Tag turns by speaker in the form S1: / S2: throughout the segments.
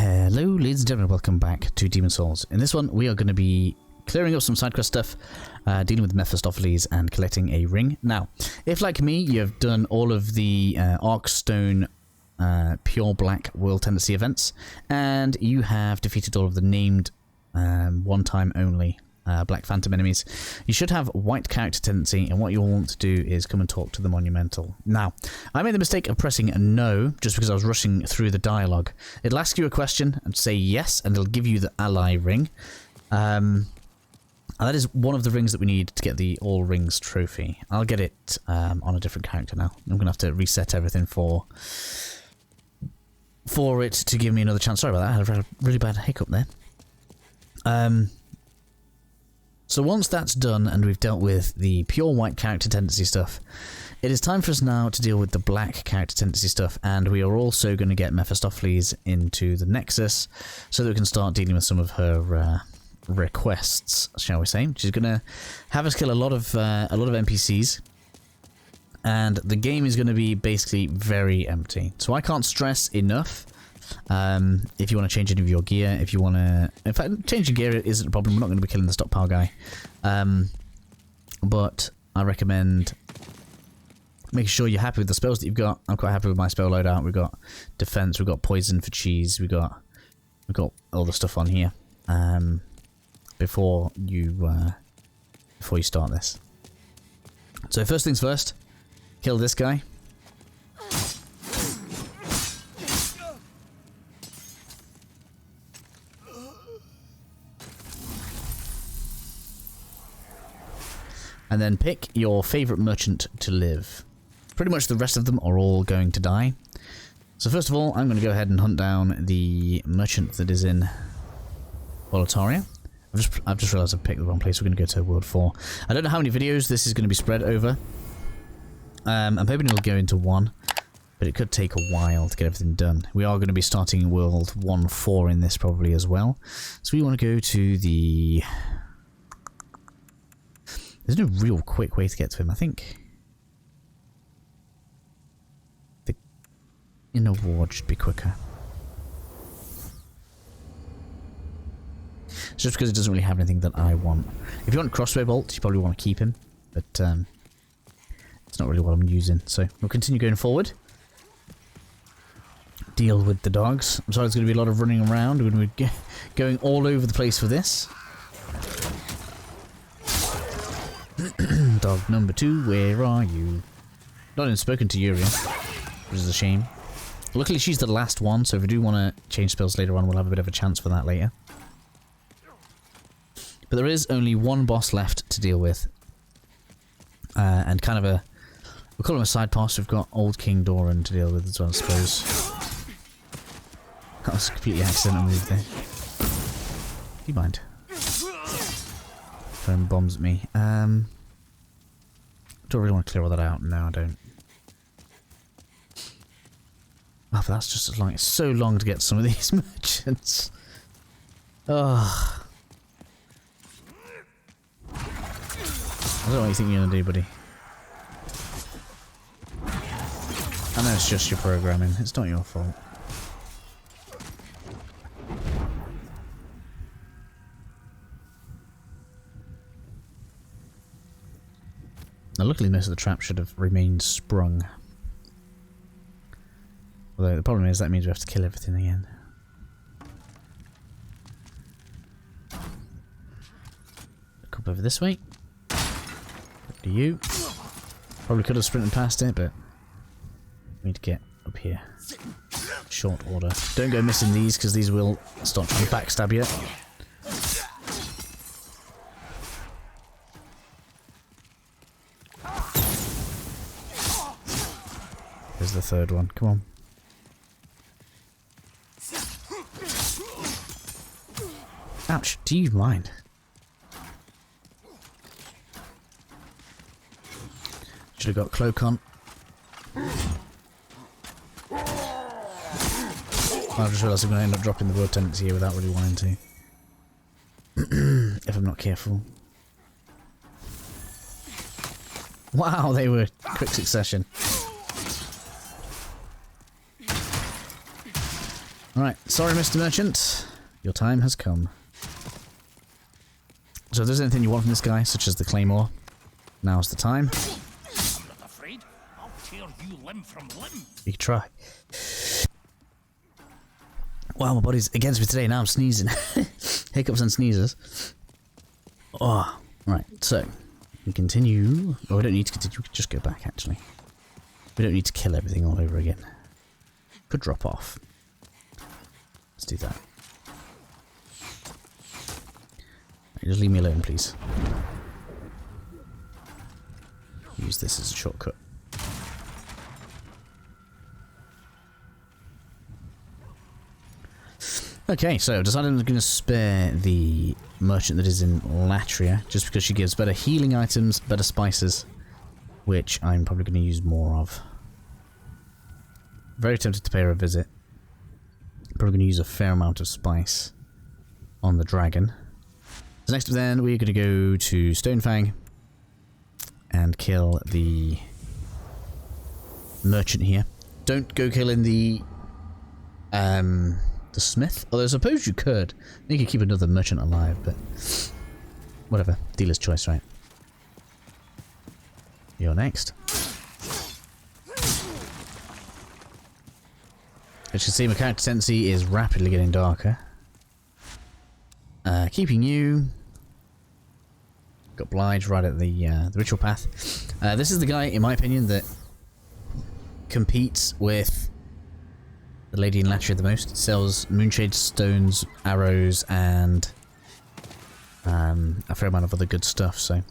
S1: Hello ladies and gentlemen, welcome back to Demons Souls. In this one we are going to be clearing up some side quest stuff, dealing with Mephistopheles and collecting a ring. Now, if like me you have done all of the Arkstone pure black world tendency events, and you have defeated all of the named one time only Black Phantom enemies, you should have white character tendency, and what you'll want to do is come and talk to the Monumental. Now, I made the mistake of pressing no just because I was rushing through the dialogue. It'll ask you a question and say yes, and it'll give you the ally ring. And that is one of the rings that we need to get the All Rings trophy. I'll get it on a different character now. I'm going to have to reset everything for it to give me another chance. Sorry about that, I had a really bad hiccup there. So once that's done and we've dealt with the pure white character tendency stuff, it is time for us now to deal with the black character tendency stuff, and we are also going to get Mephistopheles into the Nexus so that we can start dealing with some of her requests, shall we say. She's going to have us kill a lot of NPCs, and the game is going to be basically very empty. So I can't stress enough. If you want to change any of your gear, if you want to... In fact, changing gear isn't a problem. We're not going to be killing the stockpile guy. But I recommend making sure you're happy with the spells that you've got. I'm quite happy with my spell loadout. We've got defense, we've got poison for cheese, we've got all the stuff on here before you start this. So first things first, kill this guy. And then pick your favourite merchant to live. Pretty much the rest of them are all going to die. So first of all, I'm going to go ahead and hunt down the merchant that is in Boletaria. I've just realised I've picked the wrong place. We're going to go to World 4. I don't know how many videos this is going to be spread over. I'm hoping it'll go into one, but it could take a while to get everything done. We are going to be starting World 1-4 in this probably as well. So we want to go to the... There's no real quick way to get to him. I think the inner ward should be quicker. It's just because it doesn't really have anything that I want. If you want crossbow bolt, you probably want to keep him, but it's not really what I'm using. So we'll continue going forward. Deal with the dogs. I'm sorry, there's going to be a lot of running around. We're going to be going all over the place for this. Dog number 2, where are you? Not even spoken to Yuria, which is a shame. Luckily she's the last one, so if we do want to change spells later on, we'll have a bit of a chance for that later. But there is only one boss left to deal with. And kind of a... We'll call him a side boss. We've got old King Doran to deal with as well, I suppose. That was a completely accidental move there. Do you mind? Throwing bombs at me. Don't really want to clear all that out. No, I don't. Oh, but that's just as long. It's so long to get some of these merchants. Oh. I don't know what you think you're gonna do, buddy. I know it's just your programming. It's not your fault. Now, luckily most of the traps should have remained sprung. Although the problem is that means we have to kill everything again. Come over this way. Up to you. Probably could have sprinted past it, but we need to get up here. Short order. Don't go missing these, because these will start trying to backstab you. There's the third one. Come on. Ouch. Do you mind? Should have got cloak on. I just realised I'm going to end up dropping the word tendency here without really wanting to. If I'm not careful. Wow, they were quick succession. Alright, sorry Mr. Merchant. Your time has come. So if there's anything you want from this guy, such as the claymore, now's the time.
S2: I'm not afraid. I'll tear you limb from limb.
S1: You can try. Wow, my body's against me today. Now I'm sneezing. Hiccups and sneezes. Oh, right. So we continue. Oh, we don't need to continue. We can just go back. Actually, we don't need to kill everything all over again. Could drop off. Let's do that. Right, just leave me alone, please. Use this as a shortcut. Okay, so I've decided I'm going to spare the merchant that is in Latria, just because she gives better healing items, better spices, which I'm probably going to use more of. Very tempted to pay her a visit. Probably going to use a fair amount of spice on the dragon. So next then, we're going to go to Stonefang and kill the merchant here. Don't go killing the smith. Although I suppose you could. You could keep another merchant alive, but whatever. Dealer's choice, right? You're next. As you can see, my character tendency is rapidly getting darker. Keeping you. Got Blige right at the ritual path. This is the guy, in my opinion, that competes with the lady in Latria the most. It sells moonshade stones, arrows, and a fair amount of other good stuff, so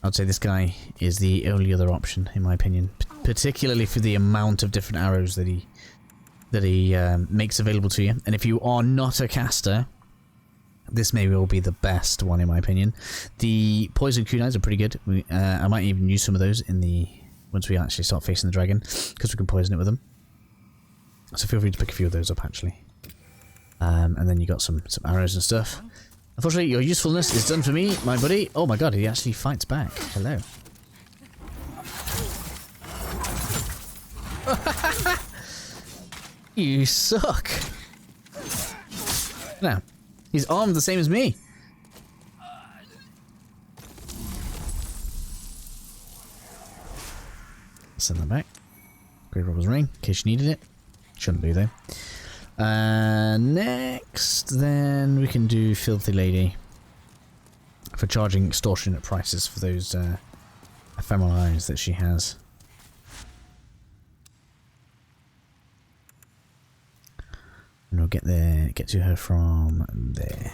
S1: I'd say this guy is the only other option, in my opinion. Particularly for the amount of different arrows that he makes available to you. And if you are not a caster, this may well be the best one, in my opinion. The poison kunais are pretty good. I might even use some of those in the once we actually start facing the dragon, because we can poison it with them. So feel free to pick a few of those up, actually. And then you got some arrows and stuff. Unfortunately, your usefulness is done for me, my buddy. Oh my god, he actually fights back. Hello. You suck. Now, he's armed the same as me. Send that back. Grave Robber's Ring, in case you needed it. Shouldn't do though. Next, then we can do Filthy Lady for charging extortionate prices for those ephemeral eyes that she has. And we'll get to her from there.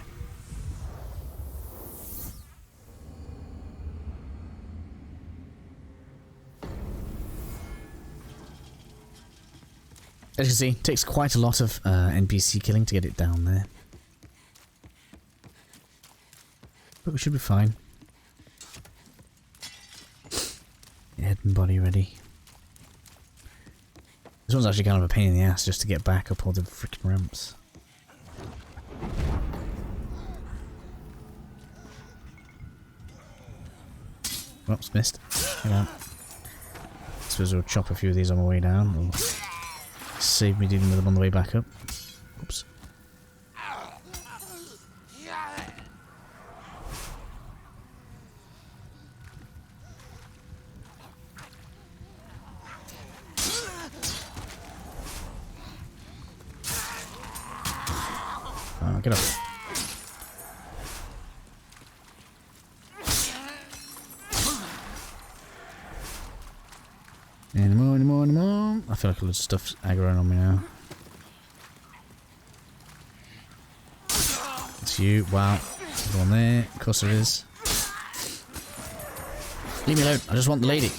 S1: As you can see, it takes quite a lot of NPC killing to get it down there. But we should be fine. Head and body ready. This one's actually kind of a pain in the ass just to get back up all the freaking ramps. Oops, missed. Hang on. I suppose we'll chop a few of these on my way down. Or save me dealing with them on the way back up. Oops. Oh, get up. Anymore. I feel like a lot of stuff's aggroing on me now. It's you. Wow. Go on there. Of course there is. Leave me alone. I just want the lady.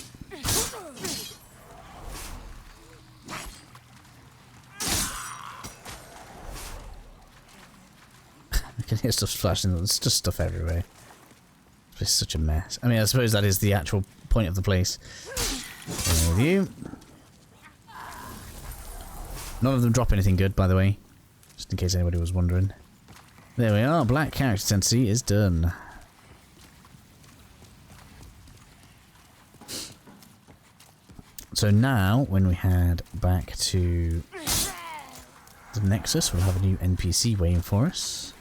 S1: I can hear stuff splashing. There's just stuff everywhere. It's such a mess. I mean, I suppose that is the actual point of the place. With you. None of them drop anything good, by the way. Just in case anybody was wondering. There we are. Black character tendency is done. So now, when we head back to the the Nexus. We'll have a new NPC waiting for us.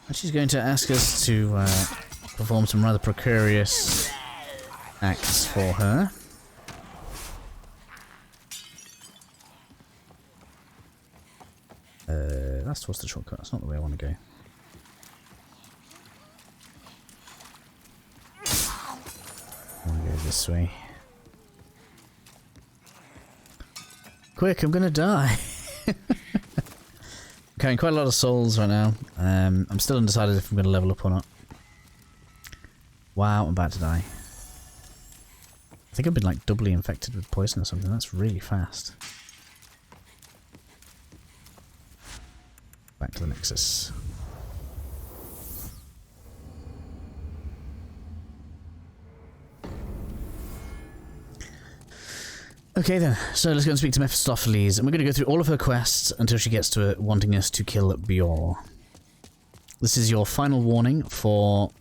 S1: And she's going to ask us to perform some rather precarious acts for her. That's towards the shortcut. That's not the way I want to go. I want to go this way. Quick, I'm gonna die. I'm carrying quite a lot of souls right now. I'm still undecided if I'm gonna level up or not. Wow, I'm about to die. I think I've been like doubly infected with poison or something. That's really fast. Back to the Nexus. Okay then, so let's go and speak to Mephistopheles, and we're going to go through all of her quests until she gets to wanting us to kill Bjor. This is your final warning for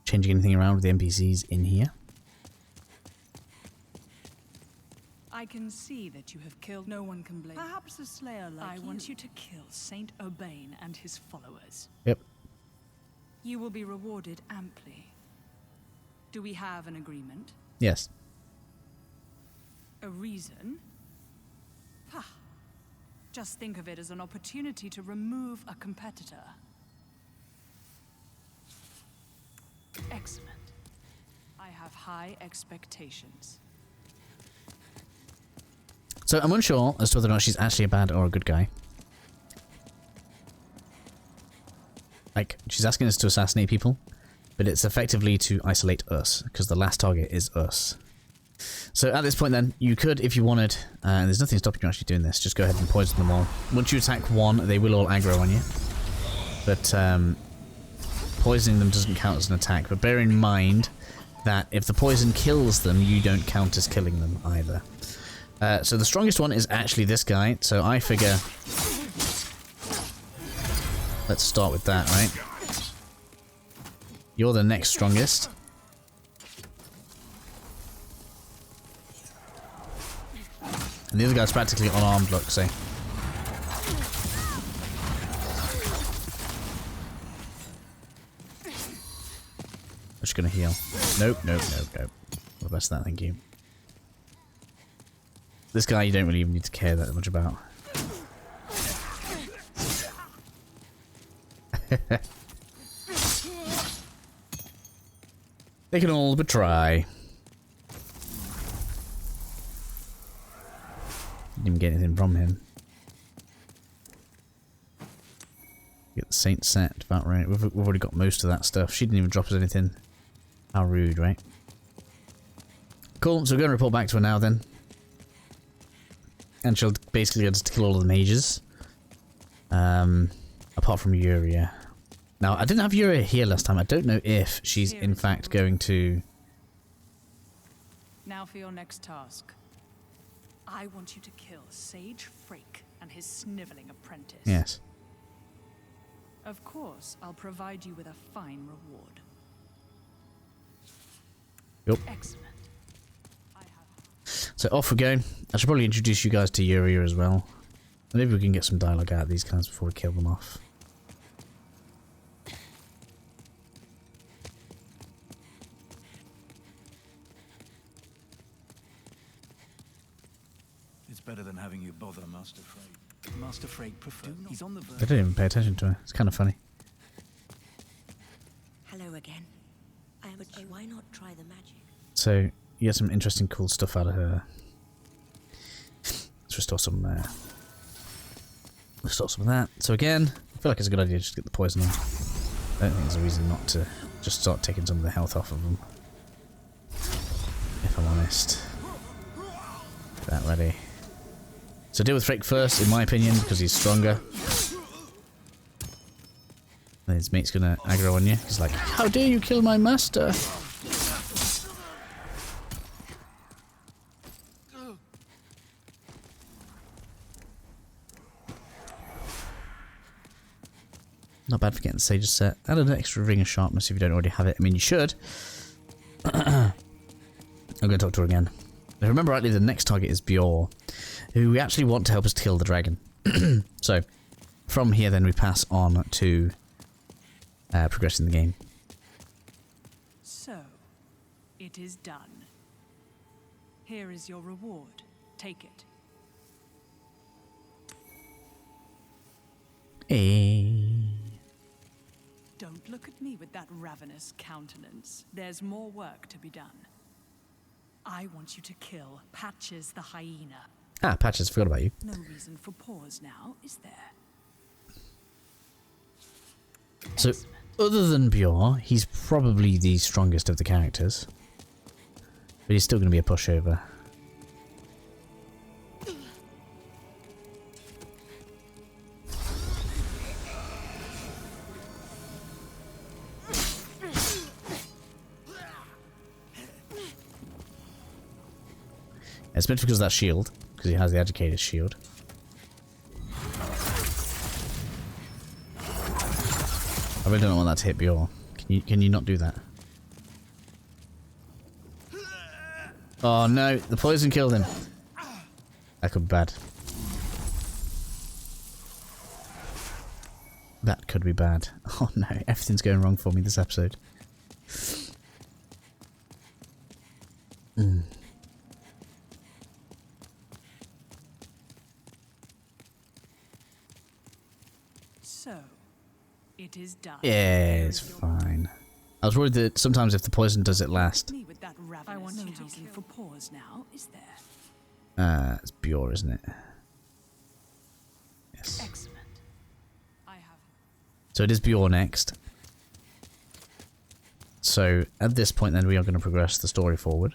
S1: changing anything around with the NPCs in here.
S3: I can see that you have killed. No one can blame. Perhaps a slayer like you. I want you to kill Saint Urbain and his followers.
S1: Yep.
S3: You will be rewarded amply. Do we have an agreement?
S1: Yes.
S3: A reason? Ha! Just think of it as an opportunity to remove a competitor. Excellent. I have high expectations.
S1: So I'm unsure as to whether or not she's actually a bad or a good guy. Like, she's asking us to assassinate people, but it's effectively to isolate us, because the last target is us. So at this point then, you could, if you wanted, and there's nothing stopping you actually doing this, just go ahead and poison them all. Once you attack one, they will all aggro on you. But poisoning them doesn't count as an attack. But bear in mind that if the poison kills them, you don't count as killing them either. So the strongest one is actually this guy, so I figure... Let's start with that, right? You're the next strongest. And the other guy's practically unarmed, look, see? I'm just gonna heal. Nope, nope, nope, nope. All the best of that, thank you. This guy you don't really even need to care that much about. They can all but try. Didn't even get anything from him. Get the Saint set, about right. We've already got most of that stuff. She didn't even drop us anything. How rude, right? Cool, so we're going to report back to her now then. And she'll basically get us to kill all of the mages. Apart from Yuria. Now, I didn't have Yuria here last time. I don't know if she's in fact going to...
S3: Now for your next task. I want you to kill Sage Frake and his sniveling apprentice.
S1: Yes.
S3: Of course, I'll provide you with a fine reward.
S1: Yep.
S3: Excellent.
S1: So off we go. I should probably introduce you guys to Yuria as well. Maybe we can get some dialogue out of these guys before we kill them off.
S4: It's better than having you bother Master Frake. Master Frake prefers. He's on the verge.
S1: They don't even pay attention to her. It's kind of funny.
S5: Hello again. But why not try the magic?
S1: So you get some interesting, cool stuff out of her. Let's restore some. Restore some of that. So again, I feel like it's a good idea just to get the poison off. I don't think there's a reason not to just start taking some of the health off of them. If I'm honest. Get that ready. So deal with Frake first, in my opinion, because he's stronger. And his mate's gonna aggro on you. He's like, how dare you kill my master? Not bad for getting the Sage's set. Add an extra ring of sharpness if you don't already have it. I mean, you should. I'm going to talk to her again. If I remember rightly, the next target is Bjor, who we actually want to help us kill the dragon. So, from here then we pass on to progressing the game.
S3: So, it is done. Here is your reward. Take it. Don't look at me with that ravenous countenance. There's more work to be done. I want you to kill Patches the hyena.
S1: Ah, Patches, forgot about you.
S3: No reason for pause now, is there?
S1: So, other than Bjor, he's probably the strongest of the characters. But he's still going to be a pushover. It's meant because of that shield, because he has the Educator's shield. I really don't want that to hit Bjor. Can you not do that? Oh no, the poison killed him. That could be bad. That could be bad. Oh no, everything's going wrong for me this episode.
S3: So, it is done.
S1: Yeah, it's fine. I was worried that sometimes if the poison does it last.
S3: Me with that ravenous. I want no reason for pause now, is there?
S1: It's Bjor, isn't it? Yes.
S3: Excellent. I have.
S1: So it is Bjor next. So at this point then we are going to progress the story forward.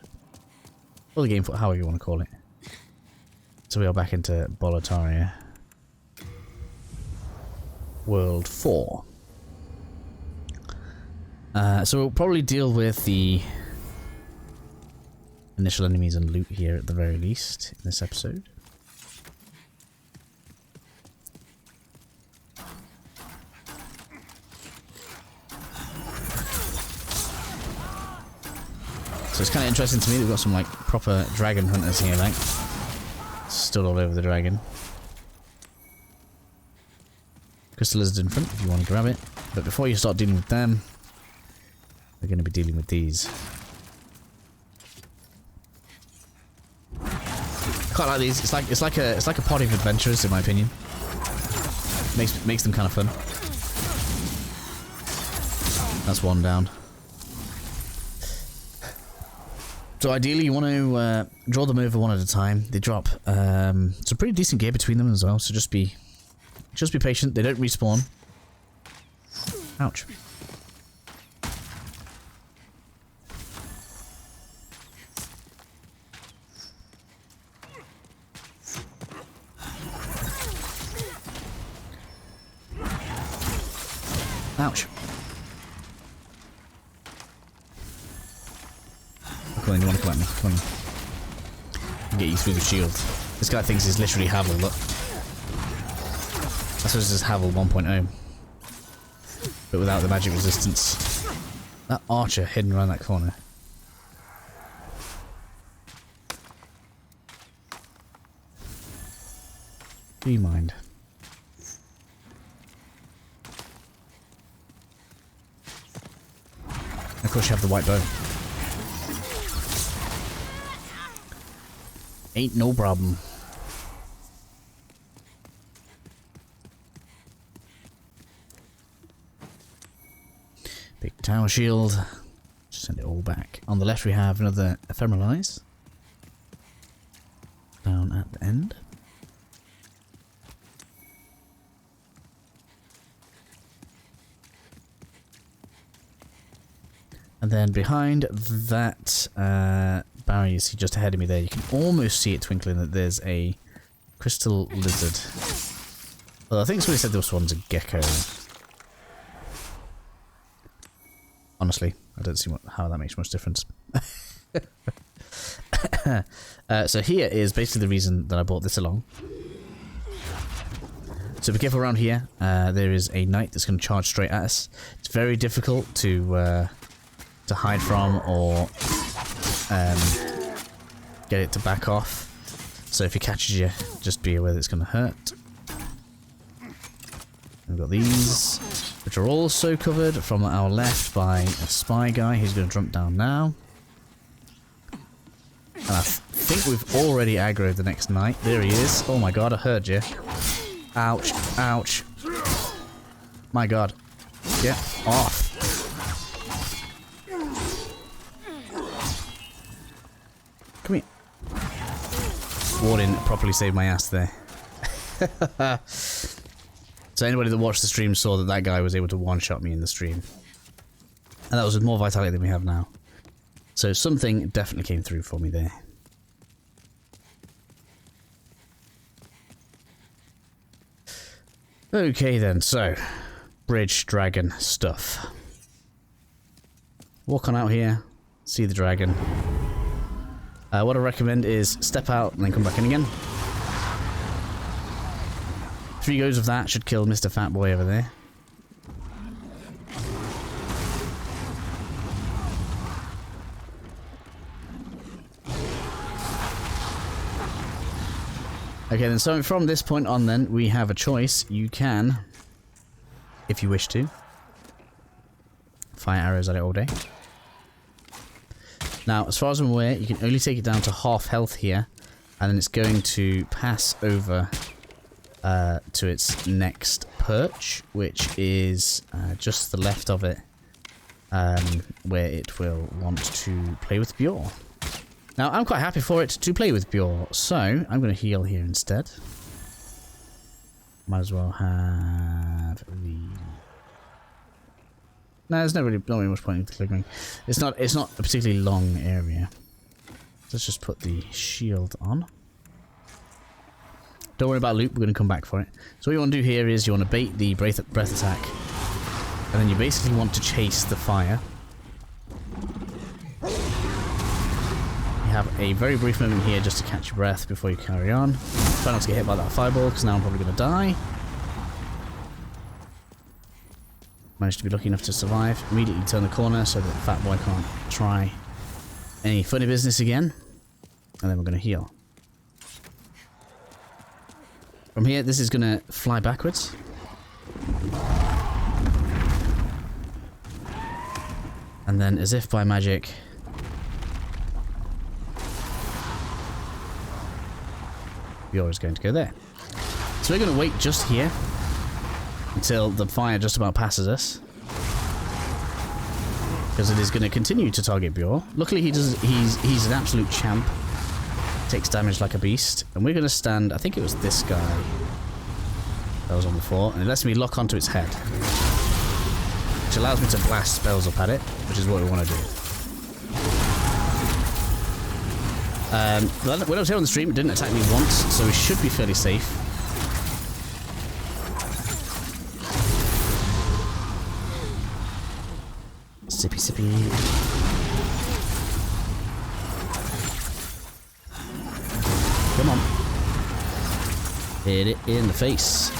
S1: Or the game, however you want to call it. So we are back into Boletaria. World 4. So we'll probably deal with the initial enemies and loot here at the very least in this episode. So it's kind of interesting to me that we've got some like proper dragon hunters here, like stood all over the dragon. Crystal Lizard in front if you want to grab it. But before you start dealing with them, we're going to be dealing with these. I quite like these. It's like a party of adventurers in my opinion. Makes them kind of fun. That's one down. So ideally you want to draw them over one at a time. They drop some pretty decent gear between them as well, so just be patient. They don't respawn. Ouch. Ouch. Come on, you want to come at me? Come on. I'll get you through the shield. This guy thinks he's literally Havel, look. I suppose it's Havel 1.0. But without the magic resistance. That archer hidden around that corner. Do you mind? Of course you have the white bow. Ain't no problem. Big tower shield. Just send it all back. On the left we have another ephemeralize. Down at the end. And then behind that barrier you see just ahead of me there, you can almost see it twinkling that there's a crystal lizard. Well, I think somebody said this one's a gecko. Honestly, I don't see how that makes much difference. So here is basically the reason that I brought this along. So be careful around here. There is a knight that's going to charge straight at us. It's very difficult to hide from or get it to back off. So if he catches you, just be aware that it's going to hurt. We've got these, which are also covered from our left by a spy guy. He's going to jump down now. And I think we've already aggroed the next knight. There he is. Oh my god, I heard you. Ouch, ouch. My god. Get off. Come here. Warden properly saved my ass there. So anybody that watched the stream saw that that guy was able to one-shot me in the stream. And that was with more vitality than we have now. So something definitely came through for me there. Okay then, so bridge dragon stuff. Walk on out here, see the dragon. What I recommend is step out and then come back in again. 3 goes of that should kill Mr. Fat Boy over there. Okay then, so from this point on then, we have a choice. You can, if you wish to, fire arrows at it all day. Now, as far as I'm aware, you can only take it down to half health here, and then it's going to pass over to its next perch, which is just to the left of it, where it will want to play with Bjor. Now, I'm quite happy for it to play with Bjor, so I'm going to heal here instead. Might as well have the... No, there's not really much point in clicking. It's not a particularly long area. Let's just put the shield on. Don't worry about loot, we're going to come back for it. So what you want to do here is you want to bait the breath attack, and then you basically want to chase the fire. You have a very brief moment here just to catch your breath before you carry on. Try not to get hit by that fireball, because now I'm probably going to die. Managed to be lucky enough to survive. Immediately turn the corner so that the Fat Boy can't try any funny business again. And then we're going to heal. From here, this is going to fly backwards. And then, as if by magic, Bjor is going to go there. So we're going to wait just here until the fire just about passes us, because it is going to continue to target Bjor. Luckily, he's an absolute champ. Takes damage like a beast, and we're going to stand. I think it was this guy that was on before, and it lets me lock onto its head, which allows me to blast spells up at it, which is what we want to do. When I was here on the stream, it didn't attack me once, so we should be fairly safe. Sippy sippy. Come on. Hit it in the face.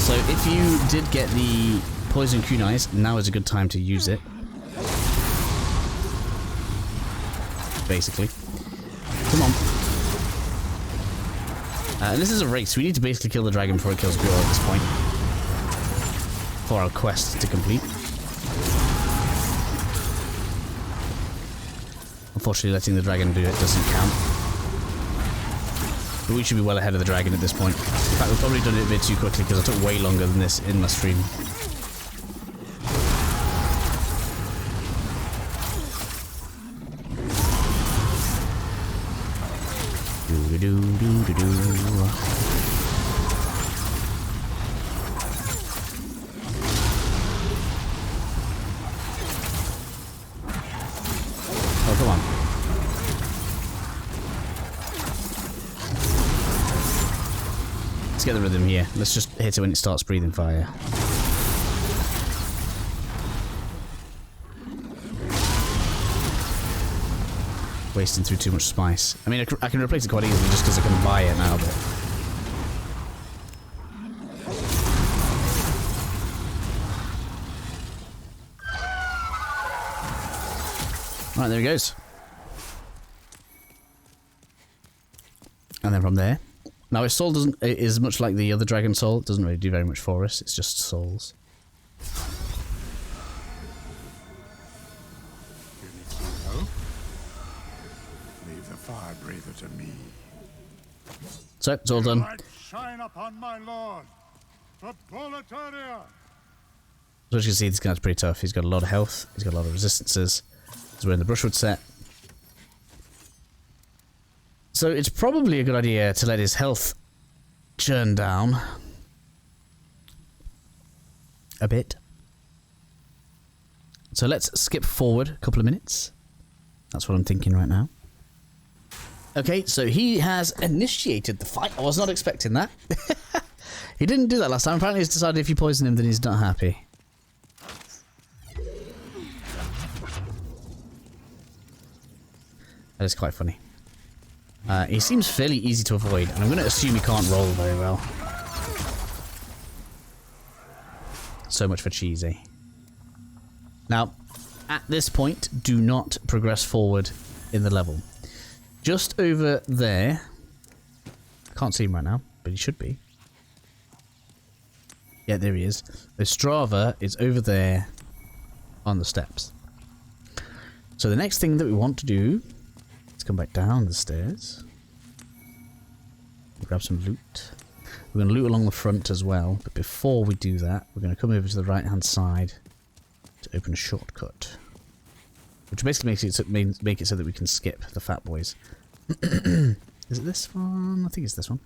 S1: So if you did get the poison kunais, now is a good time to use it. Basically. Come on. And this is a race. We need to basically kill the dragon before it kills Bjor at this point. For our quest to complete. Unfortunately, letting the dragon do it doesn't count. But we should be well ahead of the dragon at this point. In fact, we've probably done it a bit too quickly because I took way longer than this in my stream. Oh, come on. Let's get the rhythm here. Let's just hit it when it starts breathing fire. Wasting through too much spice. I mean, I can replace it quite easily just because I can buy it now, but... Right, there he goes. And then from there. Now his soul is much like the other dragon soul. It doesn't really do very much for us. It's just souls.
S6: Leave the fire breather to me.
S1: So, it's all done.
S6: Light shine upon my lord, the Bolitaria.
S1: So as you can see, this guy's pretty tough. He's got a lot of health. He's got a lot of resistances. He's wearing the brushwood set. So it's probably a good idea to let his health churn down a bit. So let's skip forward a couple of minutes. That's what I'm thinking right now. Okay, so he has initiated the fight. I was not expecting that. He didn't do that last time. Apparently he's decided if you poison him then he's not happy. That is quite funny. He seems fairly easy to avoid, and I'm going to assume he can't roll very well. So much for cheesy. Now, at this point, do not progress forward in the level. Just over there, I can't see him right now, but he should be. Yeah, there he is. The Strava is over there on the steps. So the next thing that we want to do, let's come back down the stairs. Grab some loot. We're going to loot along the front as well, but before we do that, we're going to come over to the right hand side to open a shortcut. Which basically makes it make it so that we can skip the fat boys. Is it this one? I think it's this one.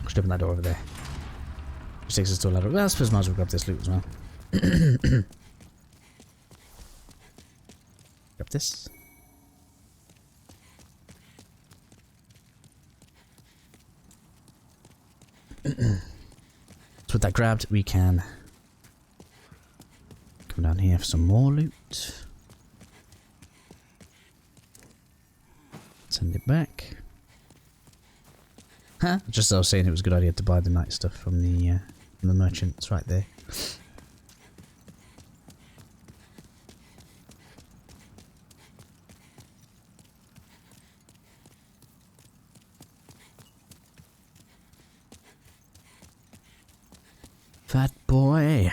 S1: Should open that door over there. Which takes us to a ladder. Well, I suppose I might as well grab this loot as well. Grab this. So with that grabbed, we can come down here for some more loot. Send it back. Huh? Just as I was saying, it was a good idea to buy the night stuff from the merchant. It's right there. Fat boy.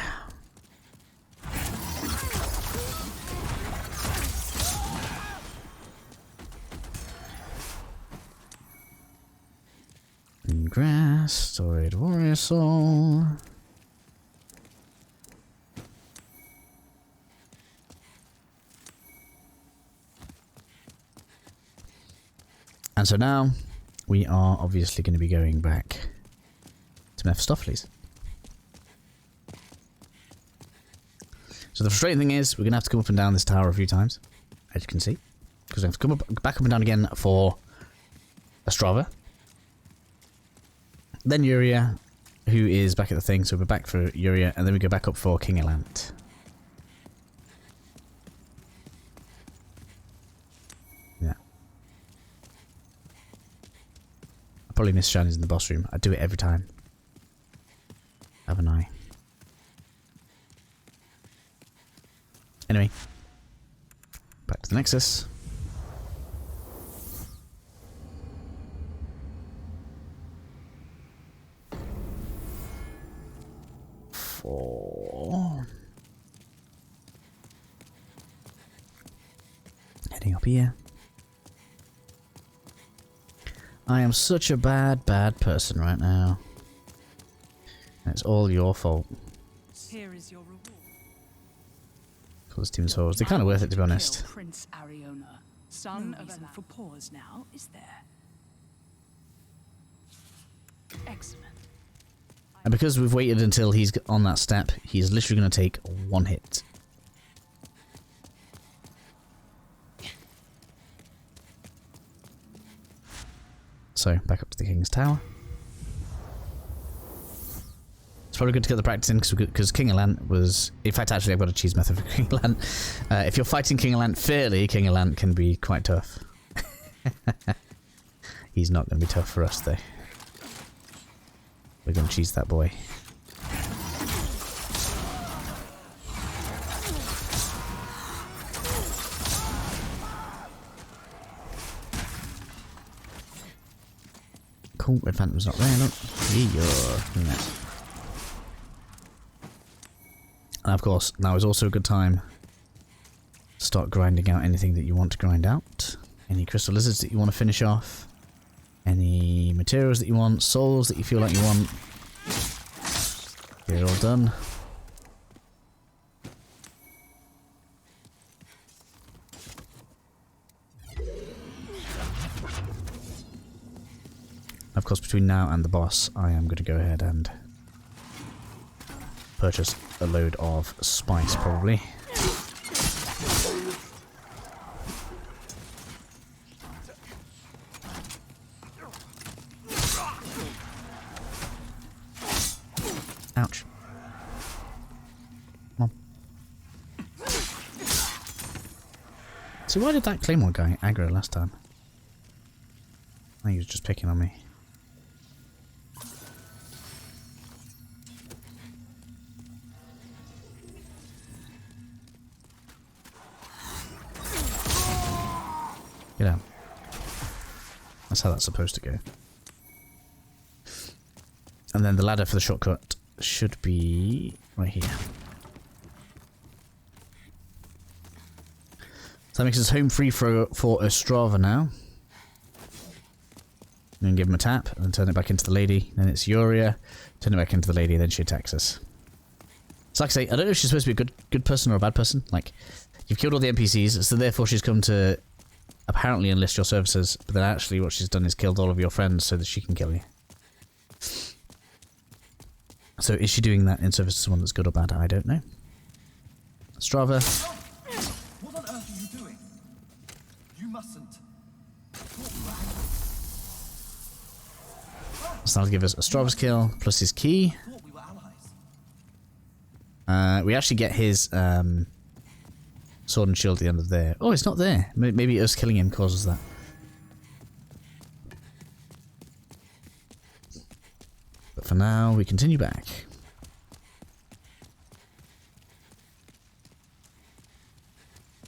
S1: In grass, storied warrior soul. And so now we are obviously going to be going back to Mephistopheles. So the frustrating thing is, we're going to have to come up and down this tower a few times, as you can see. Because we have to come back up and down again for Astrava. Then Uria, who is back at the thing, so we're back for Uria, and then we go back up for King Allant. Yeah. I probably miss Shinies in the boss room. I do it every time. Haven't I? Anyway, back to the Nexus. Heading up here. I am such a bad person right now. And it's all your fault.
S3: Here is your reward.
S1: Those Demons Souls, they're kind of worth it, to be honest.
S3: Prince Ariona, son of an for pause now, is there? Excellent.
S1: And because we've waited until he's on that step, he's literally going to take one hit. So, back up to the King's Tower. It's probably good to get the practice in because King Allant was... In fact, actually, I've got a cheese method for King Allant. If you're fighting King Allant fairly, King Allant can be quite tough. He's not going to be tough for us, though. We're going to cheese that boy. cool. Red Phantom's not there, look. Yeah. And of course, now is also a good time to start grinding out anything that you want to grind out. Any crystal lizards that you want to finish off. Any materials that you want. Souls that you feel like you want. Get it all done. Of course, between now and the boss, I am going to go ahead and purchase a load of spice, probably. Ouch. Come on. So why did that Claymore guy aggro last time? I think he was just picking on me. Get out. That's how that's supposed to go. And then the ladder for the shortcut should be right here. So that makes us home free for Ostrava now. And then give him a tap, and then turn it back into the lady. Then it's Yuria. Turn it back into the lady, then she attacks us. So like I say, I don't know if she's supposed to be a good person or a bad person. Like, you've killed all the NPCs, so therefore she's come to apparently enlist your services, but then actually what she's done is killed all of your friends so that she can kill you. So is she doing that in service to someone that's good or bad? I don't know. Strava.
S7: What on earth are you doing? You mustn't.
S1: So that'll give us a Strava's kill plus his key.
S7: Thought we were allies.
S1: We actually get his sword and shield at the end of there. Oh, it's not there. Maybe us killing him causes that. But for now, we continue back.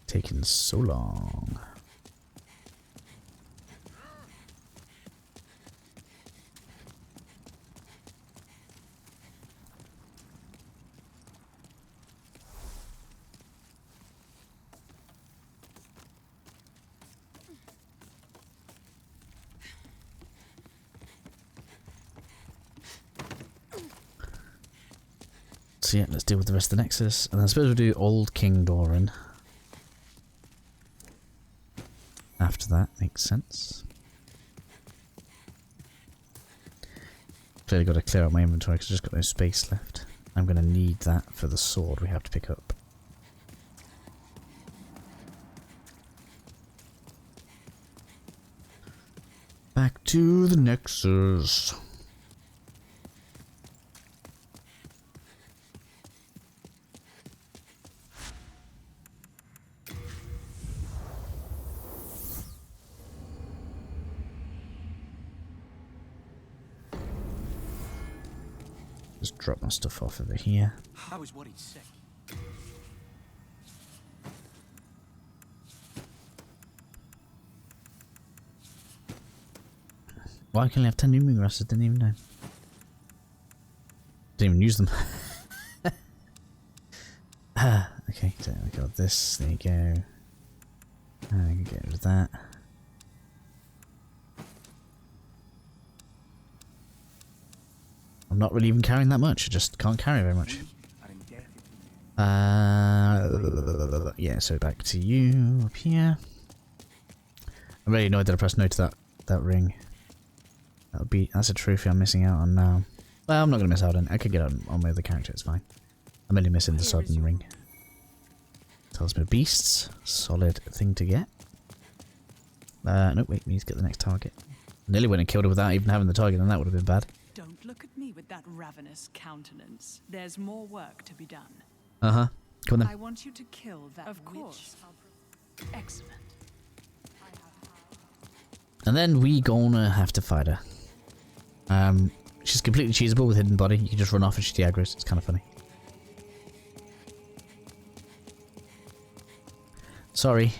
S1: Taking so long. So yeah, let's deal with the rest of the Nexus. And I suppose we'll do old King Doran. After that, makes sense. Clearly got to clear out my inventory because I've just got no space left. I'm going to need that for the sword we have to pick up. Back to the Nexus. Just drop my stuff off over here.
S4: I was worried sick.
S1: Why can I have 10 Nooming Grasses? Didn't even know. Didn't even use them. Okay, so we got this. There you go. And I can get rid of that. I'm not really even carrying that much. I just can't carry very much. Yeah, so back to you up here. I'm really annoyed that I pressed no to that ring. That's a trophy I'm missing out on now. Well, I'm not going to miss out on it. I could get on my other character, it's fine. I'm only missing the sword and the ring. Talisman of Beasts. Solid thing to get. No, wait, we need to get the next target. Nearly went and killed her without even having the target, and that would have been bad.
S3: Don't look at me with that ravenous countenance. There's more work to be done.
S1: Uh-huh. Come on
S3: I
S1: then.
S3: want you to kill that Of course. Excellent.
S1: And then we gonna have to fight her. She's completely cheesable with hidden body. You can just run off and she aggroes. It's kind of funny. Sorry.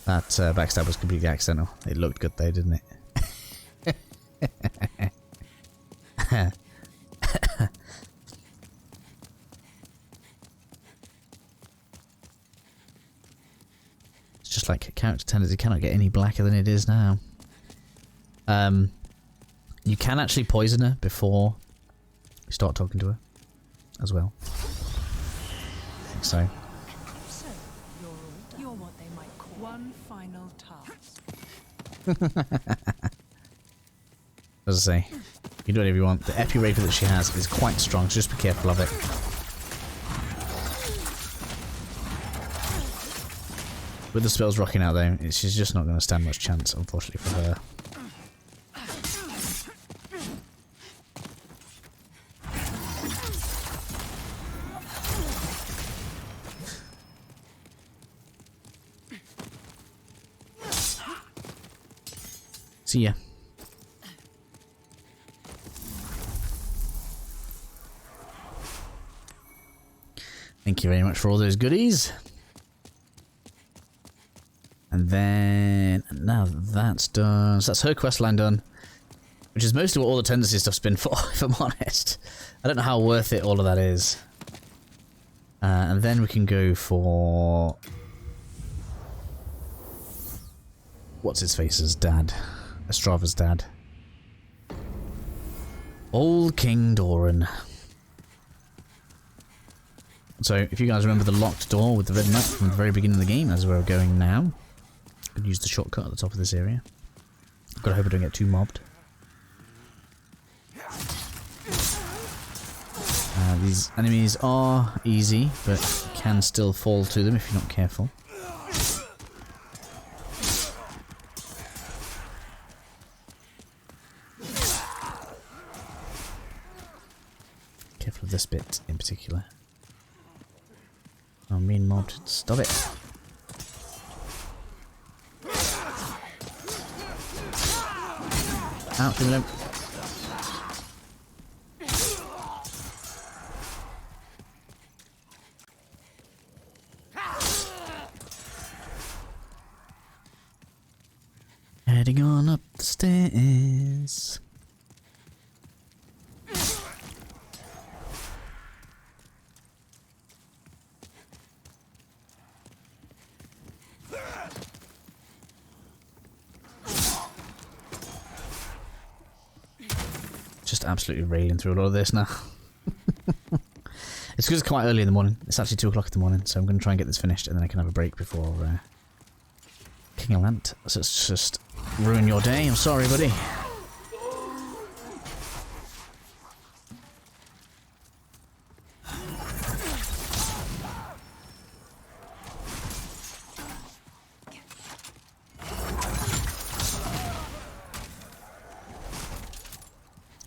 S1: That backstab was completely accidental. It looked good though, didn't it? It's just like character tendency cannot get any blacker than it is now. You can actually poison her before you start talking to her as well. I think so.
S3: So, you're what they might call one final task.
S1: As I say, you can do whatever you want. The Epi Rapier that she has is quite strong, so just be careful of it. With the spells rocking out though, she's just not going to stand much chance, unfortunately, for her. See ya. Thank you very much for all those goodies. And then, now that's done. So that's her questline done. Which is mostly what all the tendency stuff's been for, if I'm honest. I don't know how worth it all of that is. And then we can go for... what's his face's dad? Estrava's dad. Old King Doran. So, if you guys remember the locked door with the red map from the very beginning of the game, as we're going now, I could use the shortcut at the top of this area. I've got to hope I don't get too mobbed. These enemies are easy, but you can still fall to them if you're not careful. Careful of this bit in particular. I'm being mobbed. Stop it. Out, leave me alone. Heading on up the stairs. Just absolutely railing through a lot of this now. It's because it's quite early in the morning. It's actually 2 o'clock in the morning, so I'm going to try and get this finished and then I can have a break before King Allant. So it's just ruin your day. I'm sorry, buddy.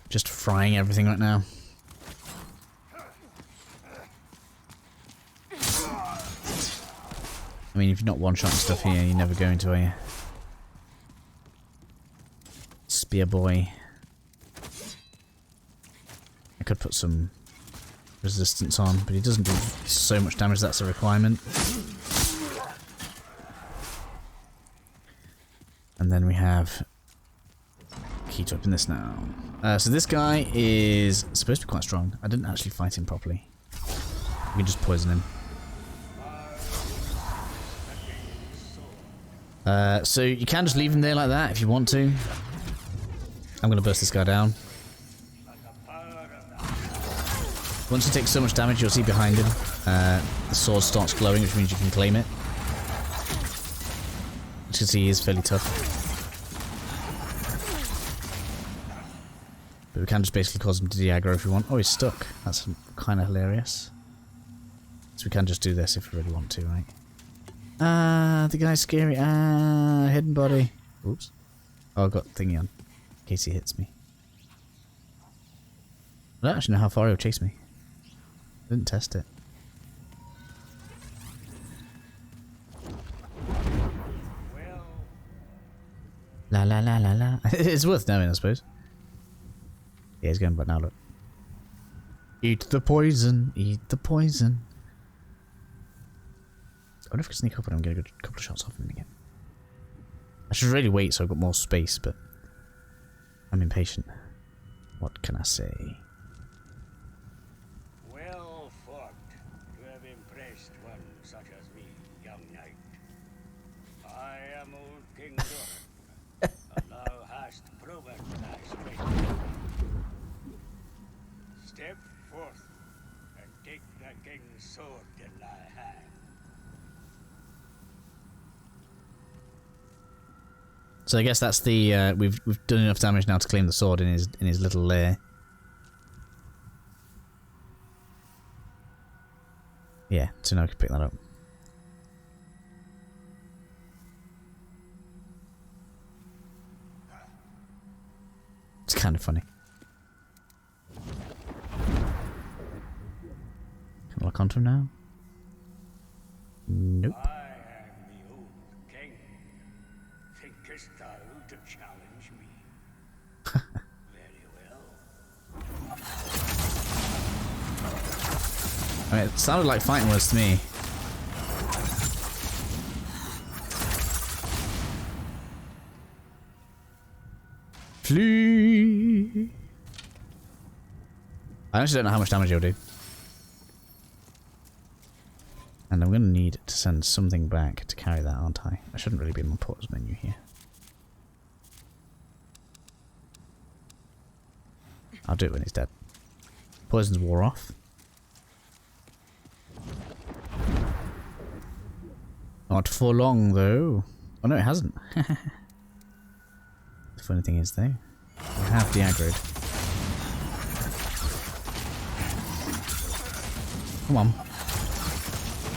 S1: Just frying everything right now. I mean, if you're not one-shotting stuff here, you're never going to, are you? Spear boy. I could put some resistance on, but he doesn't do so much damage, that's a requirement. And then we have... key to open this now. So this guy is supposed to be quite strong. I didn't actually fight him properly. We can just poison him. So you can just leave him there like that if you want to. I'm going to burst this guy down. Once he takes so much damage, you'll see behind him the sword starts glowing, which means you can claim it. As you can see, he is fairly tough. But we can just basically cause him to de-aggro if we want. Oh, he's stuck. That's kind of hilarious. So we can just do this if we really want to, right? Ah, the guy's scary. Ah, hidden body. Oops. Oh, I've got thingy on. In case he hits me. I don't actually know how far he'll chase me. I didn't test it. La la la la la. It's worth knowing, I suppose. Yeah, he's going back now, look. Eat the poison, eat the poison. I wonder if I can sneak up and I'm getting a couple of shots off him again. I should really wait so I've got more space, but I'm impatient. What can I say?
S2: Well fought to have impressed one such as me, young knight. I am old King Doran, and thou hast proven thy strength. Step forth and take the king's sword in thy hand.
S1: So I guess that's the we've done enough damage now to claim the sword in his little lair. Yeah, so now I can pick that up. It's kind of funny. Can I lock onto him now? Nope.
S2: I am the old king. Thinkest thou to challenge me? Very well.
S1: I mean, it sounded like fighting words to me. Flee! I actually don't know how much damage you'll do. And I'm going to need to send something back to carry that, aren't I? I shouldn't really be in my pause menu here. I'll do it when he's dead. Poison's wore off. Not for long, though. Oh, no, it hasn't. The funny thing is, though, we have de-aggroed. Come on.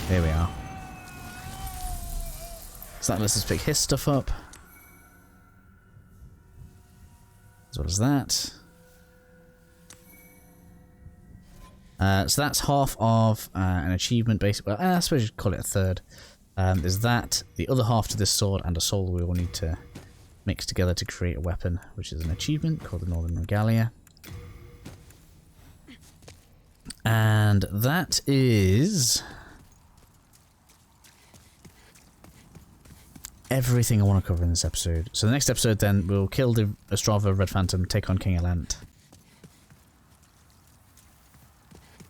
S1: There we are. So that lets us pick his stuff up. As well as that. So that's half of an achievement, basically. Well, I suppose you'd call it a third. There's that, the other half to this sword, and a soul we will need to mix together to create a weapon, which is an achievement called the Northern Regalia. And that is everything I want to cover in this episode. So the next episode then, we'll kill the Ostrava Red Phantom, take on King Allant.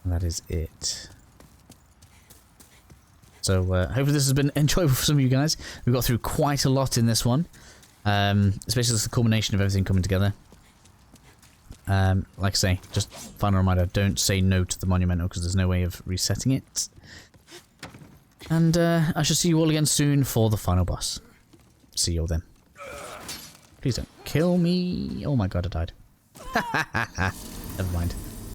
S1: And that is it. So hopefully this has been enjoyable for some of you guys. We got through quite a lot in this one. Especially the culmination of everything coming together. Like I say, just final reminder, don't say no to the monumental because there's no way of resetting it. And I shall see you all again soon for the final boss. See you all then. Please don't kill me. Oh my god, I died. Never mind.